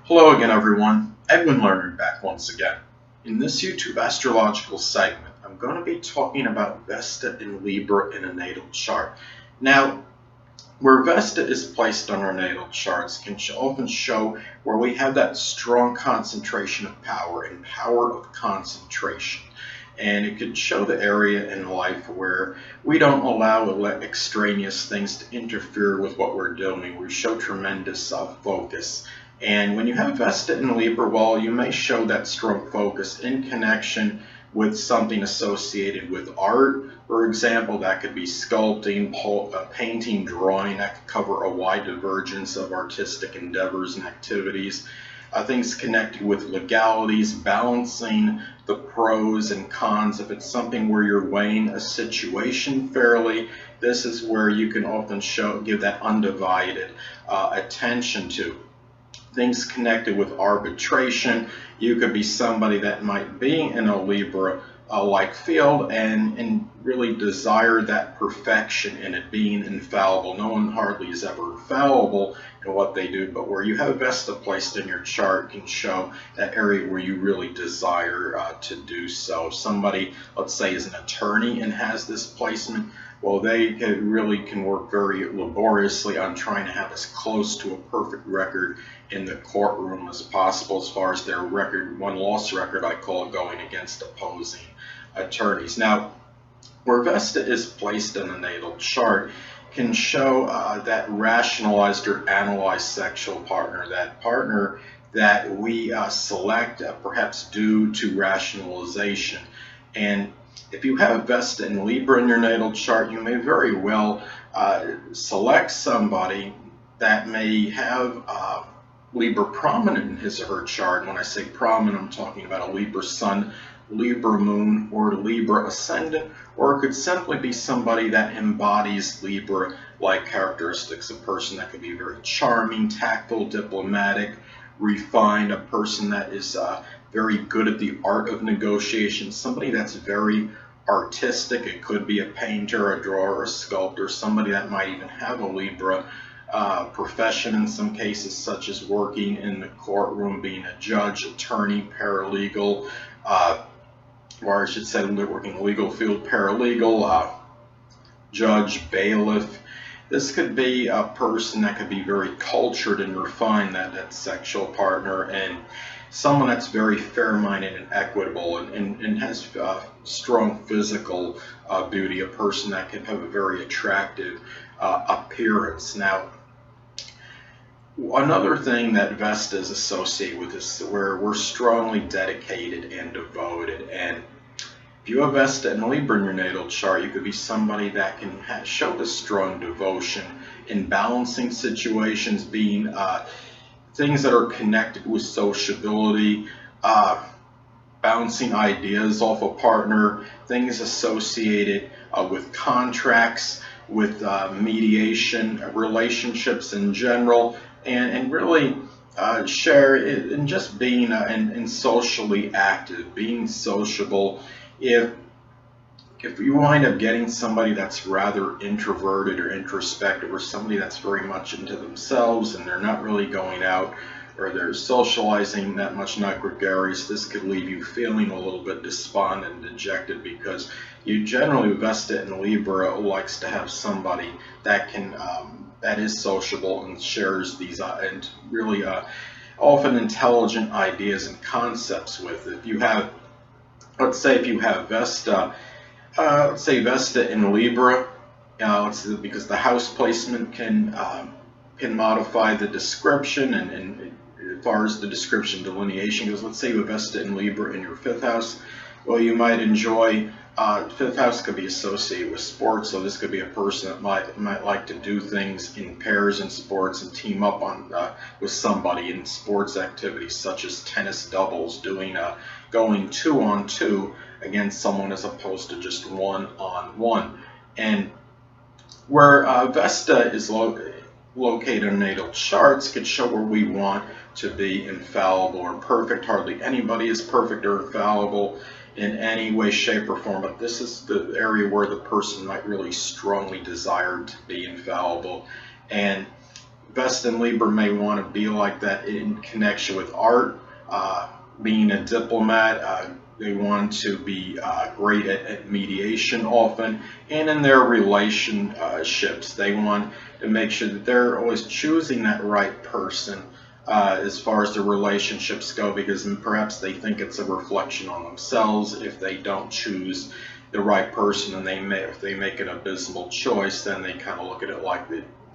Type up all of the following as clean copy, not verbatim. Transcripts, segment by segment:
Hello again, everyone. Edwin Learnard back once again. In this YouTube astrological segment, I'm going to be talking about Vesta in Libra in a natal chart. Now, where Vesta is placed on our natal charts can often show where we have that strong concentration of power and power of concentration. And it could show the area in life where we don't allow extraneous things to interfere with what we're doing. We show tremendous focus. And when you have Vesta in Libra, well, you may show that strong focus in connection with something associated with art. For example, that could be sculpting, painting, drawing. That could cover a wide divergence of artistic endeavors and activities. Things connected with legalities, balancing the pros and cons. If it's something where you're weighing a situation fairly, this is where you can often give that undivided attention to. Things connected with arbitration. You could be somebody that might be in a Libra-like field and really desire that perfection in it, being infallible. No one hardly is ever infallible in what they do, but where you have Vesta placed in your chart can show that area where you really desire to do so. Somebody, let's say, is an attorney and has this placement. Well, they really can work very laboriously on trying to have as close to a perfect record in the courtroom as possible, as far as their record, one-loss record, I call it, going against opposing attorneys. Now, where Vesta is placed in the natal chart can show that rationalized or analyzed sexual partner, that partner that we select perhaps due to rationalization. And if you have Vesta in Libra in your natal chart, you may very well select somebody that may have Libra prominent in his or her chart. When I say prominent, I'm talking about a Libra sun, Libra moon, or Libra ascendant, or it could simply be somebody that embodies Libra-like characteristics, a person that could be very charming, tactful, diplomatic, refined, a person that is very good at the art of negotiation, somebody that's very artistic. It could be a painter, a drawer, a sculptor, somebody that might even have a Libra profession in some cases, such as working in the courtroom, being a judge, attorney, paralegal, or I should say working in the legal field, paralegal, judge, bailiff. This could be a person that could be very cultured and refined, that sexual partner, and someone that's very fair-minded and equitable and has strong physical beauty, a person that can have a very attractive appearance. Now, another thing that Vesta is associated with is where we're strongly dedicated and devoted. And if you have Vesta in Libra in your natal chart, you could be somebody that can show this strong devotion in balancing situations, being things that are connected with sociability, bouncing ideas off a partner, things associated with contracts, with mediation, relationships in general, and really share in just being and socially active, being sociable. If you wind up getting somebody that's rather introverted or introspective, or somebody that's very much into themselves and they're not really going out or they're socializing that much, not gregarious, this could leave you feeling a little bit despondent and dejected, because you generally, Vesta in Libra likes to have somebody that can that is sociable and shares these and really often intelligent ideas and concepts with. If you have, let's say, if you have Vesta, let's say Vesta in Libra, because the house placement can modify the description, and as far as the description delineation goes, let's say you have Vesta in Libra in your 5th house. Well, you might enjoy, 5th house could be associated with sports, so this could be a person that might like to do things in pairs in sports and team up on with somebody in sports activities such as tennis doubles, going 2-on-2 against someone as opposed to just 1-on-1. And where Vesta is located in natal charts could show where we want to be infallible or perfect. Hardly anybody is perfect or infallible in any way, shape, or form, but this is the area where the person might really strongly desire to be infallible. And Vesta in Libra may want to be like that in connection with art, being a diplomat. They want to be great at mediation often, and in their relationships, they want to make sure that they're always choosing that right person as far as the relationships go, because perhaps they think it's a reflection on themselves if they don't choose the right person, and if they make an abysmal choice, then they kind of look at it like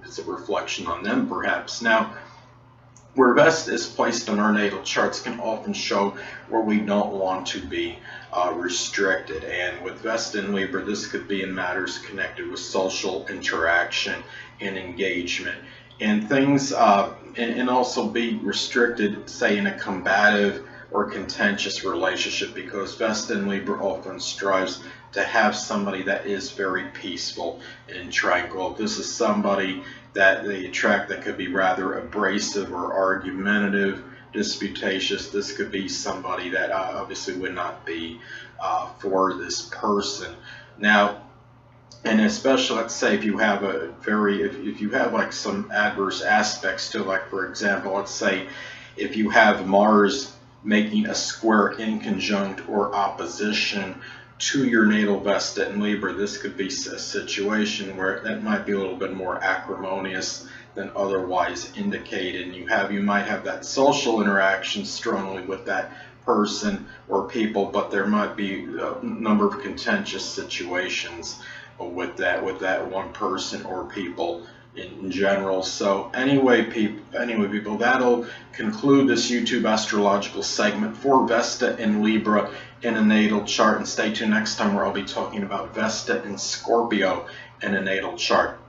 it's a reflection on them, perhaps. Now, where Vesta is placed on our natal charts can often show where we don't want to be restricted. And with Vesta in Libra, this could be in matters connected with social interaction and engagement. And things, and also be restricted, say, in a combative or contentious relationship, because Vesta in Libra often strives to have somebody that is very peaceful and tranquil. If this is somebody that they attract that could be rather abrasive or argumentative, disputatious, this could be somebody that obviously would not be for this person. Now, and especially, let's say if you have if you have like some adverse aspects to, like for example, let's say if you have Mars making a square in conjunct or opposition to your natal Vesta in Libra, this could be a situation where that might be a little bit more acrimonious than otherwise indicated. And you might have that social interaction strongly with that person or people, but there might be a number of contentious situations with that one person or people in general. So anyway people, that'll conclude this YouTube astrological segment for Vesta in Libra in a natal chart, and stay tuned next time where I'll be talking about Vesta in Scorpio in a natal chart.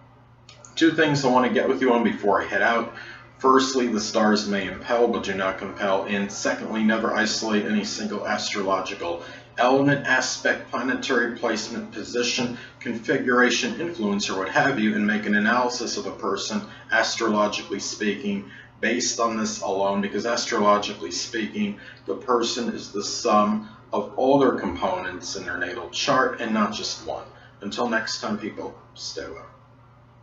Two things I want to get with you on before I head out. Firstly, the stars may impel but do not compel, and secondly, never isolate any single astrological element, aspect, planetary placement, position, configuration, influence, or what have you, and make an analysis of a person, astrologically speaking, based on this alone, because astrologically speaking, the person is the sum of all their components in their natal chart and not just one. Until next time, people, stay well.